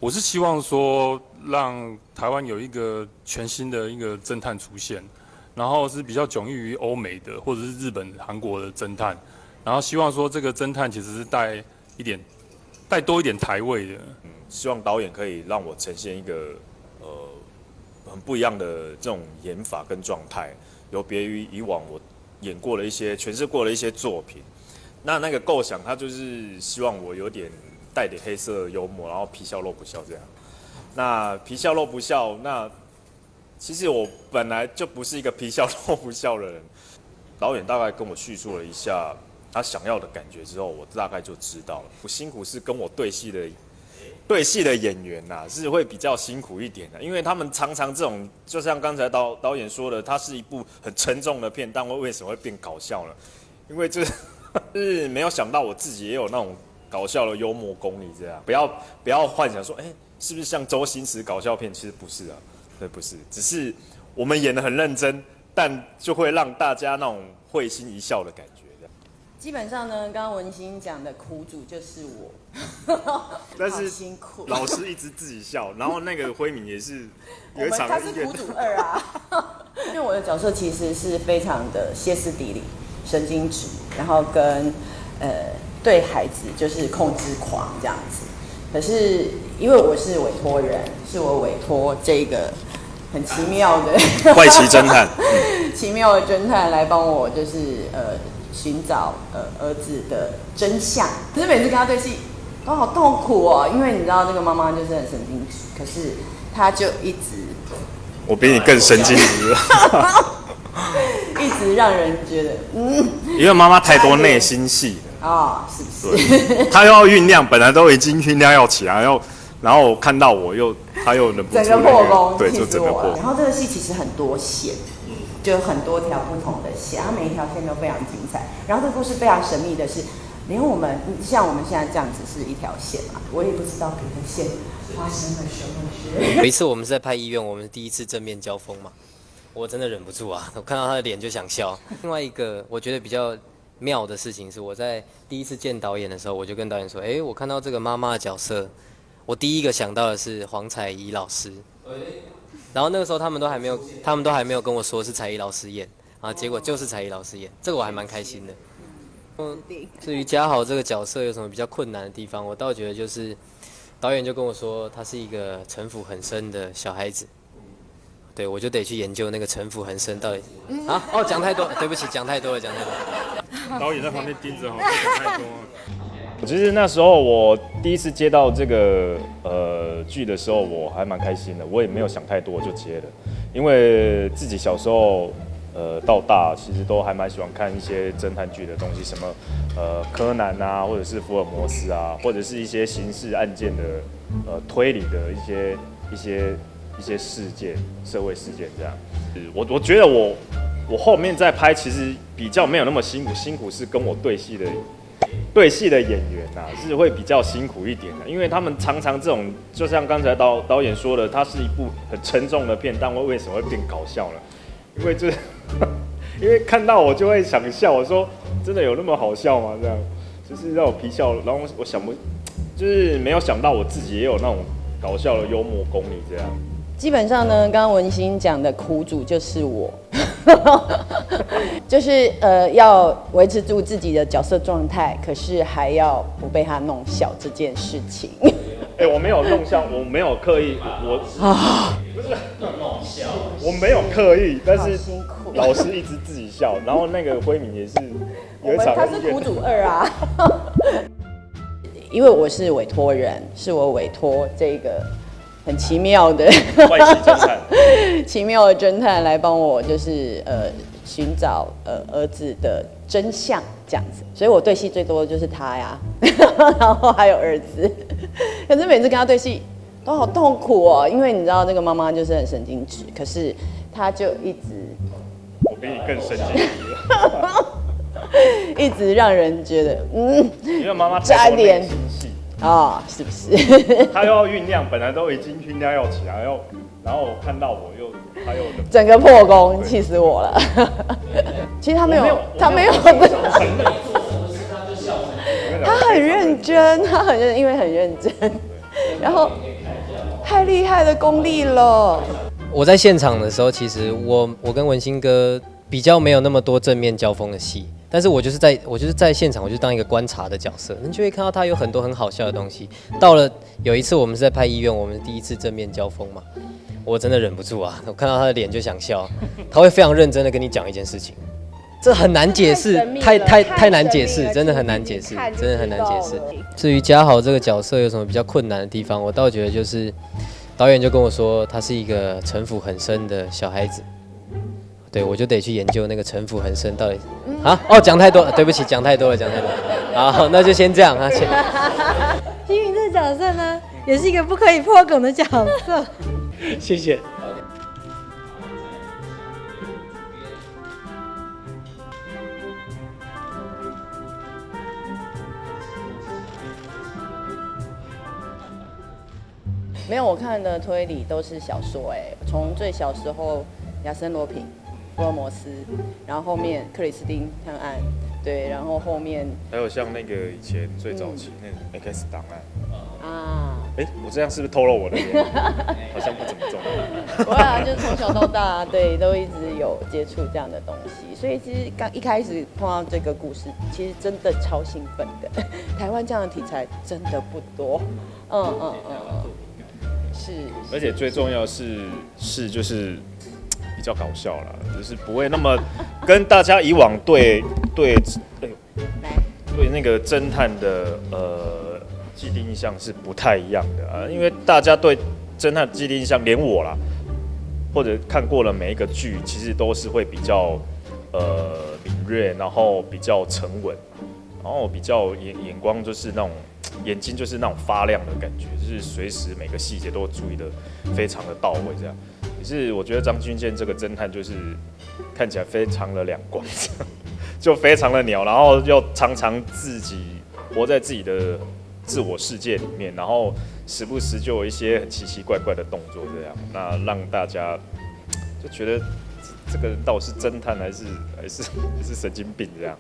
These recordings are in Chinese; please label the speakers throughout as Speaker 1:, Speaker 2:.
Speaker 1: 我是希望说让台湾有一个全新的一个侦探出现，然后是比较迥异于欧美的或者是日本、韩国的侦探，然后希望说这个侦探其实是带多一点台味的。
Speaker 2: 希望导演可以让我呈现一个很不一样的这种演法跟状态，有别于以往我演过的诠释过的一些作品。那个构想，它就是希望我有点带点黑色幽默，然后皮笑肉不笑这样。那皮笑肉不笑，那其实我本来就不是一个皮笑肉不笑的人。导演大概跟我叙述了一下他想要的感觉之后，我大概就知道了。我辛苦是跟我对戏的演员呐，是会比较辛苦一点的，因为他们常常这种，就像刚才导演说的，它是一部很沉重的片，但为什么会变搞笑呢？因为就是没有想到我自己也有那种搞笑的幽默功力，这样不要幻想说，是不是像周星驰搞笑片？其实不是啊，对，不是，只是我们演得很认真，但就会让大家那种会心一笑的感觉。
Speaker 3: 基本上呢，刚刚文心讲的苦主就是我，
Speaker 2: 但是
Speaker 3: 好辛苦。
Speaker 2: 老师一直自己笑，然后那个辉敏也是有一场
Speaker 3: 他是苦主2啊，因为我的角色其实是非常的歇斯底里、神经质，然后跟对孩子就是控制狂这样子。可是因为我是委托人，是我委托这个很奇妙的
Speaker 2: 怪奇侦探，
Speaker 3: 奇妙的侦探来帮我，就是寻找儿子的真相。可是每次跟他对戏都好痛苦哦，因为你知道这个妈妈就是很神经质，可是他就一直
Speaker 2: 我比你更神经质，
Speaker 3: 一直让人觉得
Speaker 2: 因为妈妈太多内心戏了
Speaker 3: 啊，是不是？
Speaker 2: 她又要酝酿，本来都已经酝酿要起来，然后看到我她又忍不住
Speaker 3: 整个破功，
Speaker 2: 对，就整个破功。
Speaker 3: 然后这个戏其实很多线。就很多条不同的线，它每一条线都非常精彩。然后这个故事非常神秘的是，连我们像我们现在这样子是一条线嘛，我也不知道别的线发生了什么事。
Speaker 4: 有一次我们是在拍医院，我们第一次正面交锋嘛，我真的忍不住啊，我看到他的脸就想笑。另外一个我觉得比较妙的事情是，我在第一次见导演的时候，我就跟导演说，我看到这个妈妈的角色，我第一个想到的是黄彩怡老师。然后那个时候他们都还没有跟我说是彩怡老师演啊，结果就是彩怡老师演，这个我还蛮开心的。至于嘉豪这个角色有什么比较困难的地方，我倒觉得就是导演就跟我说他是一个城府很深的小孩子，对，我就得去研究那个城府很深到底讲太多，对不起，讲太多了。
Speaker 1: 导演在旁边盯着，讲太多。
Speaker 2: 其实那时候我第一次接到这个剧的时候，我还蛮开心的，我也没有想太多就接了，因为自己小时候到大其实都还蛮喜欢看一些侦探剧的东西，什么柯南啊，或者是福尔摩斯啊，或者是一些刑事案件的推理的一些事件、社会事件这样。我觉得我后面在拍其实比较没有那么辛苦，辛苦是跟我对戏的演员呐，是会比较辛苦一点的，因为他们常常这种，就像刚才导演说的，它是一部很沉重的片，但为什么会变搞笑呢？因为看到我就会想笑，我说真的有那么好笑吗？这样就是让我皮笑，然后我就是没有想到我自己也有那种搞笑的幽默功力这样。
Speaker 3: 基本上呢，刚刚文心讲的苦主就是我，就是要维持住自己的角色状态，可是还要不被他弄笑这件事情。
Speaker 2: 我没有弄笑，我没有刻意，不是弄笑，我没有刻意，但是老师一直自己笑，然后那个辉敏也是有一场，
Speaker 3: 他是苦主2啊。因为我是委托人，是我委托这个很奇妙的
Speaker 2: 怪奇侦探，
Speaker 3: 奇妙的侦探来帮我，就是寻找儿子的真相这样子。所以我对戏最多的就是他呀，然后还有儿子。可是每次跟他对戏都好痛苦哦，因为你知道这个妈妈就是很神经质，可是他就一直，
Speaker 2: 我比你更神经质了。
Speaker 3: 一直让人觉得
Speaker 2: 因为妈妈太多内心戏
Speaker 3: 啊，是不是？
Speaker 2: 她又要酝酿，本来都已经酝酿要起来，然后看到我她又
Speaker 3: 整个破功，气死我了。其实他没有，他很认真，因为很认真。然后太厉害的功力了。
Speaker 4: 我在现场的时候，其实我跟文兴哥比较没有那么多正面交锋的戏，但是我就是在现场，我就当一个观察的角色，你就会看到他有很多很好笑的东西。到了有一次我们是在拍医院，我们第一次正面交锋嘛，我真的忍不住啊，我看到他的脸就想笑，他会非常认真的跟你讲一件事情。这很难解释，太难解释，真的很难解释，真的很难解释。至于嘉豪这个角色有什么比较困难的地方，我倒觉得就是导演就跟我说，他是一个城府很深的小孩子。对，我就得去研究那个城府很深到底啊哦，讲太多了，对不起，讲太多了。好，那就先这样啊。
Speaker 5: 金云这个角色呢，也是一个不可以破梗的角色。
Speaker 6: 谢谢。
Speaker 3: 没有，我看的推理都是小说，从最小时候亚森罗平、福尔摩斯，然后后面克里斯汀探案，对，然后后面
Speaker 2: 还有像那个以前最早期那个 X 档案
Speaker 3: 啊，
Speaker 2: 我这样是不是透露我的脸？好像不怎么重。
Speaker 3: 我就从小到大，对，都一直有接触这样的东西，所以其实刚一开始碰到这个故事，其实真的超兴奋的。台湾这样的题材真的不多，是，
Speaker 2: 而且最重要是就是比较搞笑啦，就是不会那么跟大家以往对那个侦探的既定印象是不太一样的啊，因为大家对侦探既定印象，连我啦，或者看过了每一个剧，其实都是会比较敏锐，然后比较沉稳，然后比较眼光就是那种。眼睛就是那种发亮的感觉，就是随时每个细节都注意的非常的到位，这样。可是我觉得张军健这个侦探就是看起来非常的两光，就非常的鸟，然后又常常自己活在自己的自我世界里面，然后时不时就有一些很奇奇怪怪的动作，这样，那让大家就觉得这个人到底是侦探还是神经病这样。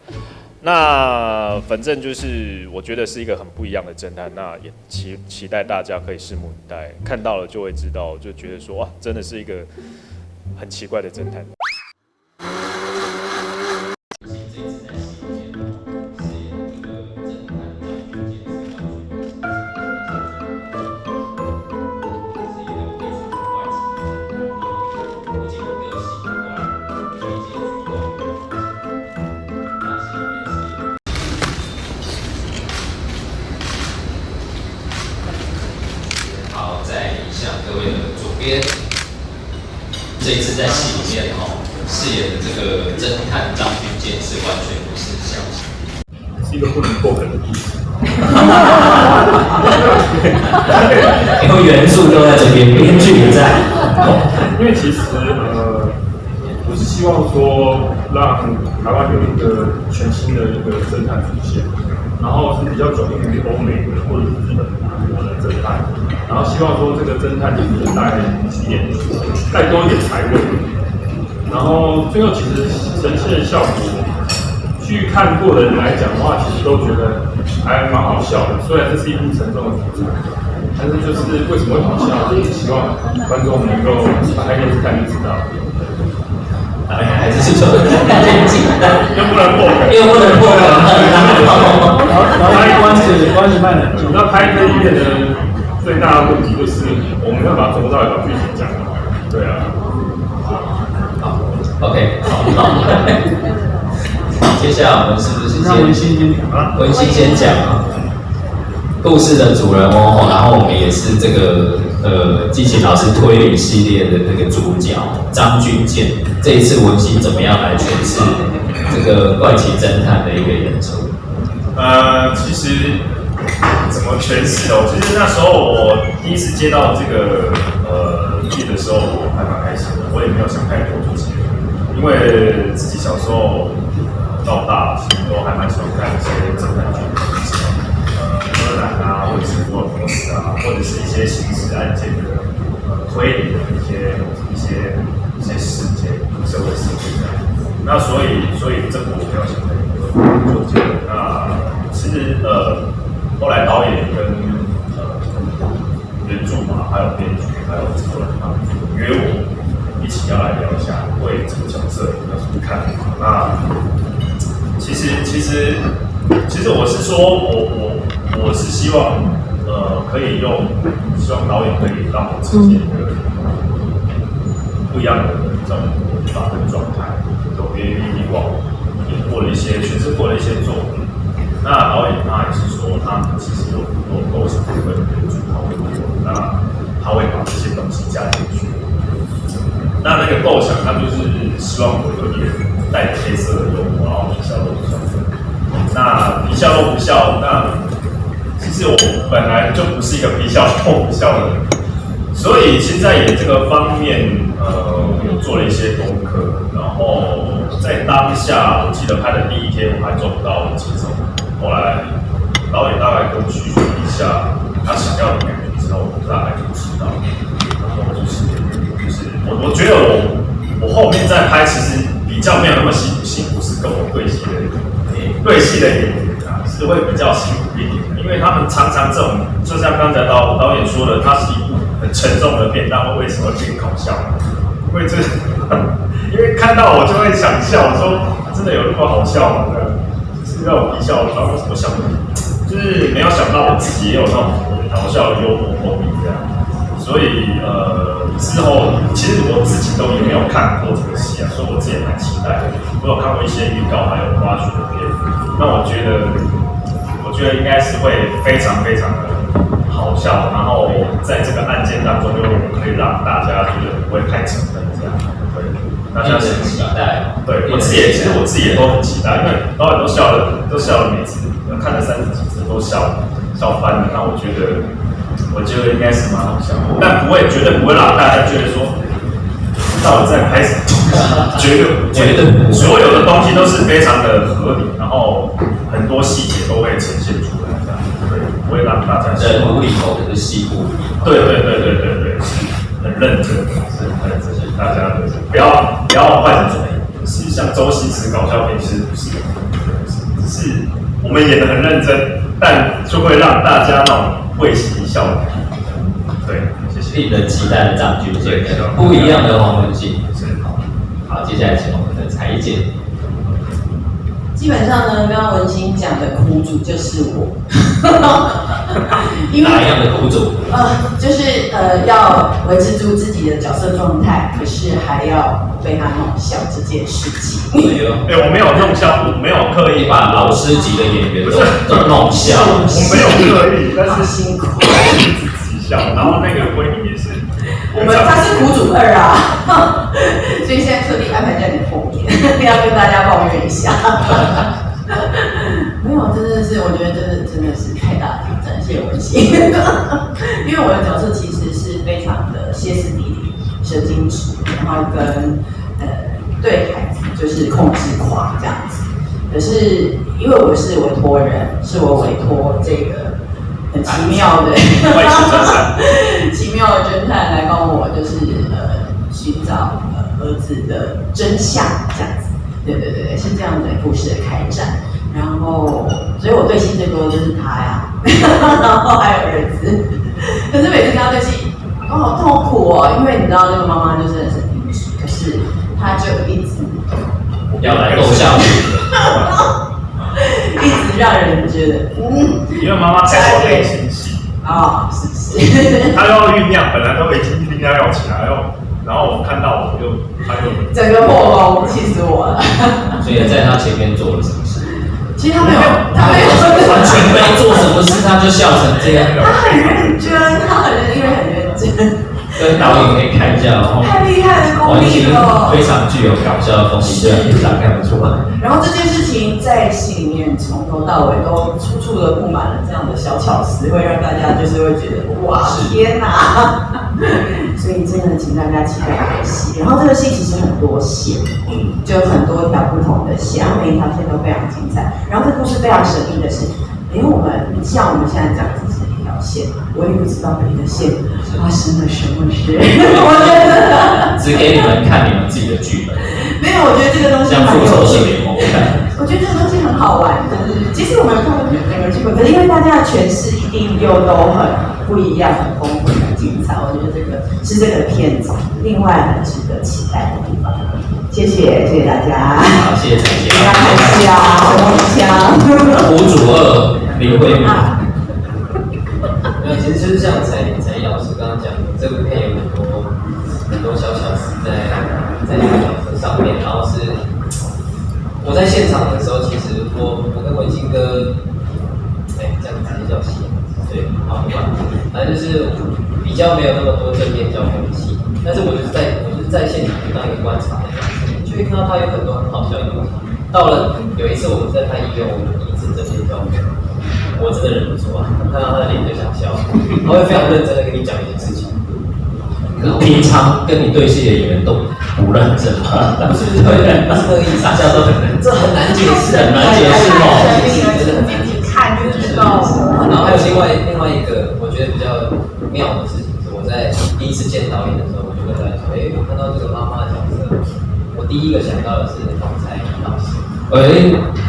Speaker 2: 那反正就是我觉得是一个很不一样的侦探，那也期待大家可以拭目以待，看到了就会知道，就觉得说哇，真的是一个很奇怪的侦探。
Speaker 7: 各位的左边，这一次在戏里面饰演的这个侦探张军健是完全不是相信，
Speaker 1: 是一个不能破梗的故事。
Speaker 7: 因为元素都在这边，编剧也在。
Speaker 1: 因为其实我是希望说让台湾有一个全新的一个侦探出现，然后是比较迥异于欧美的或者是日本的侦探，然后希望说这个侦探就是带多一点台味，然后最后其实呈现效果，去看过的人来讲的话，其实都觉得还蛮好笑的。虽然这是一部沉重的题材，但是就是为什么会好笑，就是希望观众能够打开电视看就知道。
Speaker 7: 还是说看见紧的，
Speaker 1: 又不能破梗，
Speaker 6: 然后关子慢了。
Speaker 1: 那拍这一片的最大的问题就是我们要把从头到尾把剧情讲完。对啊。
Speaker 7: 好 ，OK， 好。接下来我们是不是
Speaker 6: 文心
Speaker 7: 先讲故事的主人翁，然后我们也是这个季琦老师推理系列的那个主角张军健。这一次文心怎么样来诠释这个怪奇侦探的一个演出？
Speaker 8: 其实怎么诠释哦？其实那时候我第一次接到这个剧的时候，我还蛮开心的，我也没有想太多，就是因为自己小时候到大其实都还蛮喜欢看一些侦探剧，柯南啊，或者是福尔摩斯啊，或者是一些刑事案件的推理的一些事件、社会事件这样。那所以这个我没有想太多，就这个。那其实后来导演跟原著嘛，还有编剧，还有制作人，他约我一起要来聊一下对这个角色有什么看法。那其实我是说，我是希望可以希望导演可以让我呈现一个不一样的这种演法跟状态，有别于以往诠释过的一些作品。那导演他也是说，他其实有很多构想跟原著讨论过，那他会把这些东西加进去。那个构想，他就是希望我有点带着黑色的幽默，然后皮笑肉不笑。那皮笑肉不笑，那其实我本来就不是一个皮笑肉不笑的人，所以其实在演这个方面，有做了一些功课，然后在当下，我记得拍的第一天我还做不到节奏，后来导演大概跟我叙述一下他想要的感觉之后，我大概就知道，然后就是我觉得我后面再拍，其实比较没有那么辛苦，辛苦是跟我对戏的演员啊，是会比较辛苦一点，因为他们常常这种，就像刚才导演说的，它是一部很沉重的片，但为什么可以搞笑？因为看到我就会想笑，说真的有那么好笑吗？就是让我皮笑，然后我想，就是没有想到我自己也有那种搞笑的幽默功力这样，所以之后其实我自己都也没有看过这个戏啊，所以我自己也蛮期待的。我有看过一些预告，还有花絮的片，那我觉得应该是会非常非常的好笑，然后在这个案件当中又可以让大家觉得不会太沉闷这样。对，大家是
Speaker 7: 期待。
Speaker 8: 对，其实我自己也都很期待，因为导演都笑了，每次看了30几次都笑翻了。那我觉得应该是蛮好笑的，但绝对不会让大家觉得说到底在拍什么东西，绝对所有的东西都是非常的合理，然后很多细节都会呈现出来，这样对，不会让大家
Speaker 7: 人无厘头，可是戏不无厘头。
Speaker 8: 对，是很认真，是很认真，大家不要换成说，是像周星驰搞笑片，其实不是，只是我们演得很认真，但就会让大家那种会心一笑的感觉。对，谢谢。
Speaker 7: 令人期待的张军健，不一样的黄文信。好，接下来请我们的彩姐。
Speaker 3: 基本上呢，刚刚文心讲的苦主就是我，因为
Speaker 7: 哪样的苦主？
Speaker 3: 就是要维持住自己的角色状态，可是还要被他弄笑这件事情。
Speaker 8: 对，我没有弄笑，我没有刻意
Speaker 7: 把老师级的演员都弄笑，
Speaker 8: 我没有刻意，但是
Speaker 3: 辛苦，
Speaker 8: 自己笑。然后那个闺蜜也是，
Speaker 3: 他是苦主2啊，所以现在特地安排在你后面，要跟大家抱怨一下。没有，真的是，我觉得真的是太大的挑战，谢谢文心。因为我的角色其实是非常的歇斯底里、神经质，然后跟对孩子就是控制狂这样子。可是因为我是委托人，是我委托这个很奇妙的奇妙的侦探来帮我，就是寻找儿子的真相这样子。对，是这样的故事的开展。然后，所以我对戏最多的就是他呀，然后还有儿子。可是每次跟他对戏，我好痛苦哦，因为你知道那个妈妈就是很神经质，可是他就一直
Speaker 7: 要来逗笑你，
Speaker 3: 一直让人觉得
Speaker 8: 因为妈妈太有内心戏
Speaker 3: 啊，是，
Speaker 8: 她要酝酿，本来都已经酝酿要起来了。然后我看到他就
Speaker 3: 整个破功，气死我了。
Speaker 7: 所以在他前面做了什么事？
Speaker 3: 其实他没有
Speaker 7: 完全没做什么事，他就笑成这样。
Speaker 3: 他很认真，因为很认真。
Speaker 7: 跟导演可以看一下哦，
Speaker 3: 太厉害的功力了，
Speaker 7: 非常具有搞笑的功力，这样平常看不出来。
Speaker 3: 然后这件事情在戏里面从头到尾都处处的布满了这样的小巧思，会让大家就是会觉得哇天哪！所以真的请大家期待这个戏。然后这个戏其实很多线，就有很多条不同的线，然后每一条线都非常精彩。然后这故事非常神秘的是，因为我们像我们现在这样子是一条线，我也不知道每一个线发生了什么事。我觉得
Speaker 7: 只给你们看你们自己的剧本。
Speaker 3: 没有，我觉得这个东西
Speaker 7: 像复仇者联盟看。
Speaker 9: 我觉得这个东西很好玩，就是其实我们看过两个剧本，可是因为大家的诠释一定又都很不一样、很丰富、很精彩。我觉得这个是这个片子另外很值得期待的地方。谢谢大家。
Speaker 7: 好，谢谢陈姐。
Speaker 9: 非常感谢啊，洪强。
Speaker 7: 吴主二林慧敏。
Speaker 4: 没有，其实就是像彩艺老师刚刚讲的，这部片有很多小巧思在这个角色上面，然后是我在现场的时候，其实我跟文清哥，这样直接叫戏，对，好不管，反正就是比较没有那么多正面交锋的戏，但是我就是在现场就当一个观察的样子，就会看到他有很多很好笑的东西。到了有一次我们在拍医院，我们第一次正面交锋，我真的忍不住啊，看到他的脸就想笑，他会非常认真的跟你讲一件事情。
Speaker 7: 平常跟你对戏的演员都不认真吗？
Speaker 4: 不是那个意思，
Speaker 7: 大家都很认真，
Speaker 4: 这很难解释，
Speaker 7: 很难解释哦。
Speaker 9: 自己看就知道。
Speaker 4: 然后还有另外一个我觉得比较妙的事情是，我在第一次见导演的时候，我就跟导演说，我看到这个妈妈的角色，我第一个想到的是黄彩怡老师。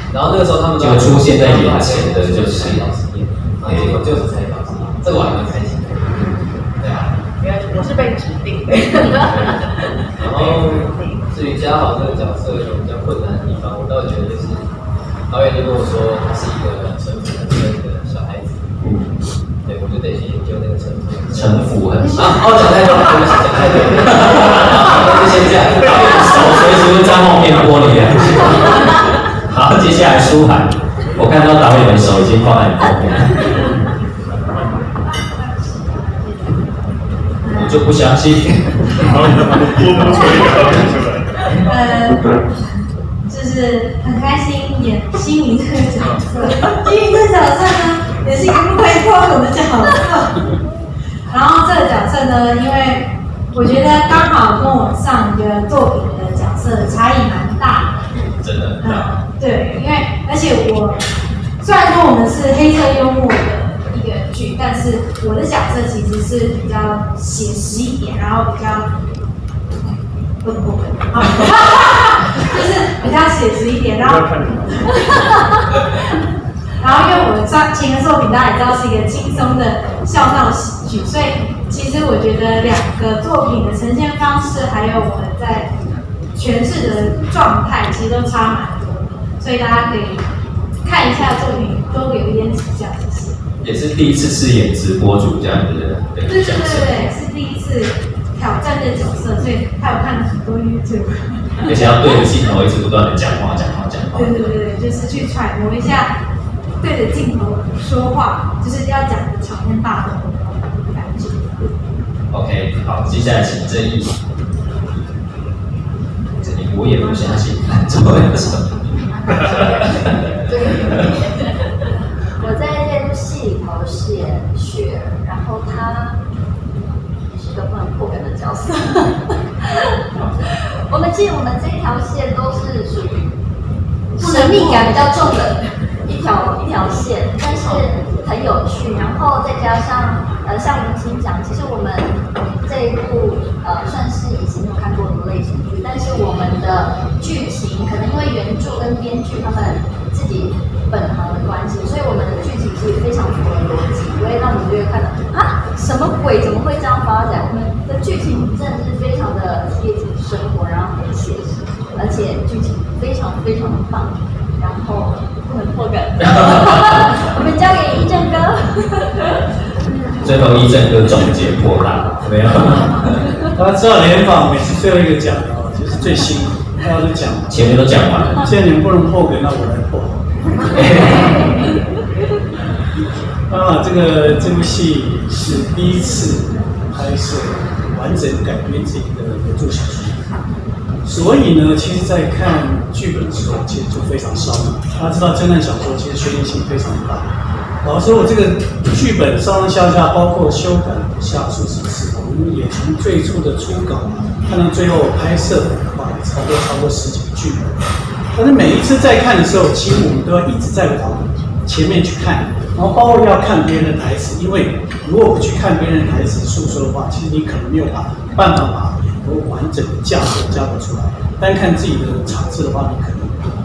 Speaker 4: 然后那个时候他们就
Speaker 7: 出现在眼前的就是
Speaker 4: 彩怡老师演，然后结果就是彩怡老师，这个我还蛮开心的。对啊。
Speaker 9: 我是被指定的。
Speaker 4: 然后至于嘉豪这个角色有比较困难的地方，我倒觉得就是导演就跟我说他是一个城府很深的小孩子，对，我就得去研究那个城府。
Speaker 7: 城府很深
Speaker 4: 啊，讲太多了，对不起，讲太多了。那就先这样，导演
Speaker 7: 手随时会在后面玻璃的。好，接下来舒涵，我看到导演的手已经放在你后面。我就不相信。
Speaker 8: 然后你在旁边多补充一个导演出来。
Speaker 5: 就是很开心演新民这个角色。新民这个角色呢，也是一个不可以脱口的角色。然后这个角色呢，因为我觉得刚好跟我上一个作品的角色差异蛮大的。
Speaker 7: 真的。
Speaker 5: 对，因为而且我虽然说我们是黑色幽默的一个剧，但是我的角色其实是比较写实一点，然后比较不能就是比较写实一点，然后因为我前个作品大家也知道是一个轻松的笑闹喜剧，所以其实我觉得两个作品的呈现方式，还有我们在诠释的状态，其实都差蛮多的，所以大家可以看一下作品，都有一点指教。
Speaker 7: 也是第一次饰演直播主这样子的
Speaker 5: 对，是第一次挑战这角色，所以他有看了很多 YouTube，
Speaker 7: 而且要对着镜头一直不断的讲话。
Speaker 5: 对，就是去揣摩一下对着镜头说话，就是要讲的场面大的感觉。
Speaker 7: OK， 好，接下来请正义。我也不相信，怎么会什么？
Speaker 10: 我在这部戏里头饰演雪儿，然后她是个不能破梗的角色。我们这一条线都是属于神秘感比较重的一条线，但是很有趣。然后再加上像文清讲，其实我们这一部算是以前没有看过的类型剧，但是我们的剧情可能因为原著跟编剧他们自己本行的关系，所以我们的剧情是非常符合逻辑，不会让你觉得看到什么鬼怎么会这样发展。我们的剧情真的是非常的贴近生活，然后很写实，而且剧情非常非常的棒。然后不能破梗，我们交给一正哥。
Speaker 7: 最后一正哥总结破烂，没有？
Speaker 6: 大家知道联访每次最后一个讲的就是最辛苦，大家都讲完，
Speaker 7: 前面都讲完了。
Speaker 6: 既然你们不能破梗，那我来破。这部戏是第一次拍摄完整改编这个原著小说，所以呢，其实在看剧本的时候，其实就非常烧脑。大家知道侦探小说其实悬疑性非常大，老实说，我这个剧本上下包括修改下数十次，我们也从最初的初稿看到最后拍摄，超过10几个剧本。但是每一次在看的时候，其实我们都要一直在往前面去看，然后包括要看别人的台词，因为如果不去看别人的台词诉说的话，其实你可能没有办法把很多完整的架构出来。单看自己的场次的话，你可能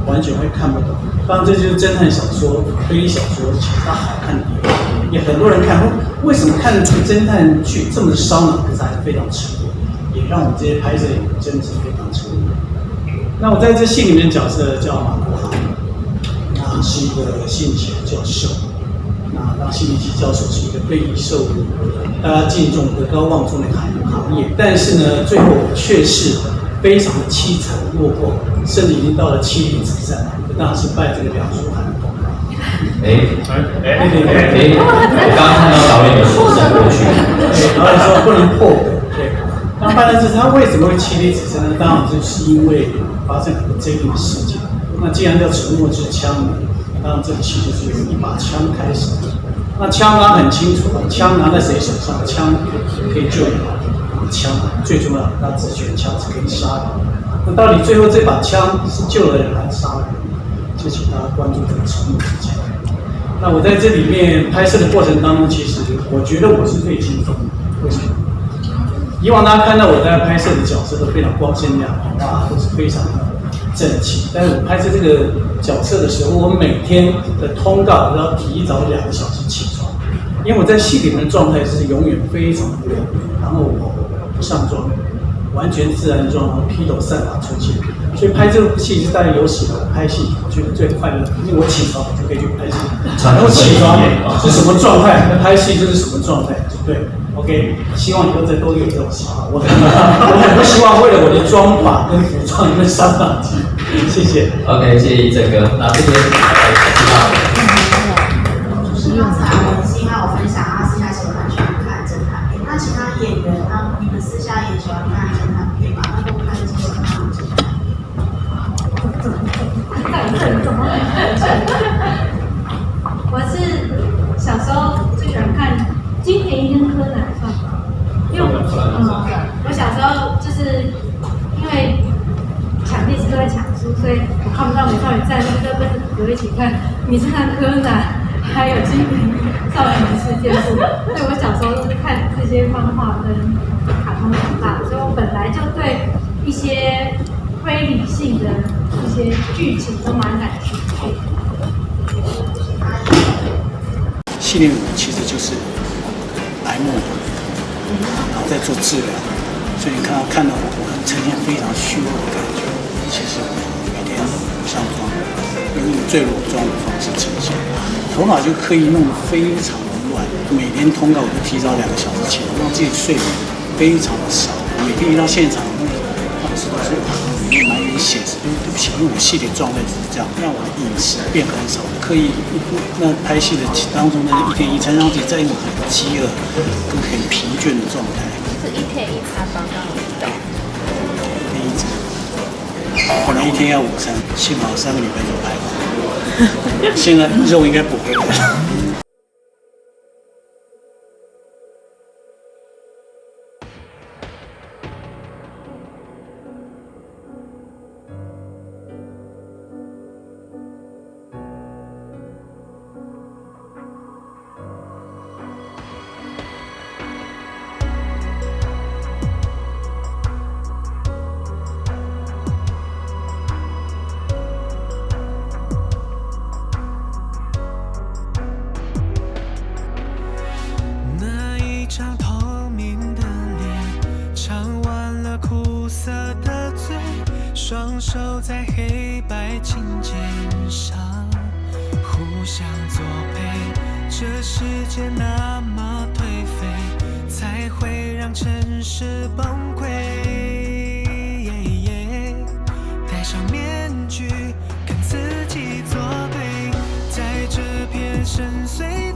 Speaker 6: 完全会看不懂。当然，这就是侦探小说、推理小说其实它好看的地方。也很多人看，为什么看这个侦探剧这么烧脑，可是还非常沉稳，也让我们这些拍摄演员真的是非常沉稳。那我在这戏里面的角色叫马国豪，那是一个心理学教授。那当心理学教授是一个备受大家敬重、德高望重的行业，但是呢，最后却是非常的凄惨落魄，甚至已经到了妻离子散，当然是拜这个梁书涵的功劳。
Speaker 7: 我刚刚看到导演的手伸过去，
Speaker 6: 导演说不能破梗，对。那办了这他为什么会妻离子散呢？当然就是因为发生很多争议的事件。那既然叫沉默之枪呢，当然这个戏就是由一把枪开始。那枪他很清楚，枪拿在谁手上，枪可以救人，枪最重要，他只选枪是可以杀人。那到底最后这把枪是救了人还是杀了人？就请大家关注这个沉默之枪。那我在这里面拍摄的过程当中，其实我觉得我是最轻松的。为什么？以往大家看到我在拍摄的角色都非常光鲜亮丽，啊，都是非常的正气。但是我拍摄这个角色的时候，我每天的通告都要提早2个小时起床，因为我在戏里面的状态是永远非常的亮丽，然后我不上妆，完全自然妆，然后披头散发出现。所以拍这部戏是大概有史以来拍戏我觉得最快乐，因为我起床就可以去拍戏，然后起床是什么状态，那拍戏就是什么状态，对。OK， 希望以后再多有这种戏啊！我很不希望为了我的妆法跟服装跟上场机，谢谢。
Speaker 7: OK， 谢谢郑哥。那这边
Speaker 11: 就是刚才文心还有分享，他私下喜欢去看侦探片。那其他演员，那你们私下也喜欢看侦探片吗？那公开的时候看侦探片。
Speaker 5: 我是小时候最喜欢看金田一跟柯南算吧，因为我小时候就是因为抢电视都在抢书，所以我看不到美少女战士，就跟我一起看名侦探柯南，还有金田一少年事件簿。所以我小时候都是看这些漫画跟卡通长大，所以我本来就对一些非理性的一些剧情都蛮感兴趣。
Speaker 6: 系列5其实就是埋没，然后再做治疗，所以你看到我呈现非常虚弱的感觉。其实每天不上妆，用最裸妆的方式呈现，头发就刻意弄得非常的乱。每天通告我就提早2个小时起来，让自己睡眠非常的少。每天一到现场，那个老师都说蛮有写实，对不起，因为我戏里状态只是这样，让我的饮食变很少，刻意那拍戏的当中的1天1餐，让自己在一种很饥饿跟很疲倦的状态。
Speaker 12: 是1天1餐吗？刚刚对。
Speaker 6: 1天1餐，本来1天要5餐，幸好3个礼拜就拍完。现在肉应该补回来了。
Speaker 13: 双手在黑白琴键上互相作配，这世界那么颓废，才会让城市崩溃。戴上面具，跟自己作对，在这片深邃